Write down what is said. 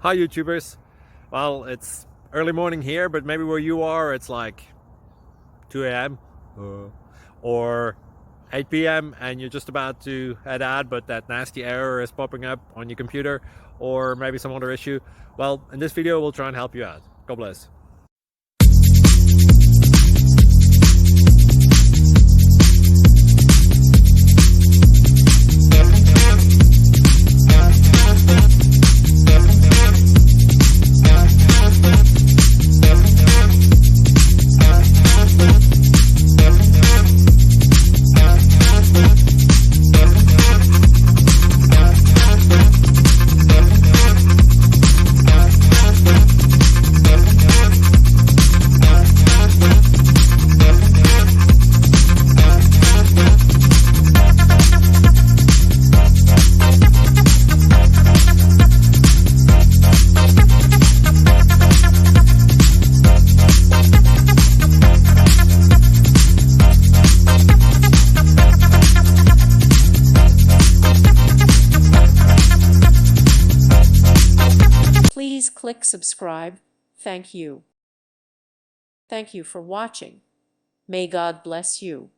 Hi YouTubers. Well, it's early morning here, but maybe where you are it's like 2 a.m. or 8 p.m. and you're just about to head out, but that nasty error is popping up on your computer, or maybe some other issue. Well, in this video we'll try and help you out. God bless. Please click subscribe. Thank you. Thank you for watching. May God bless you.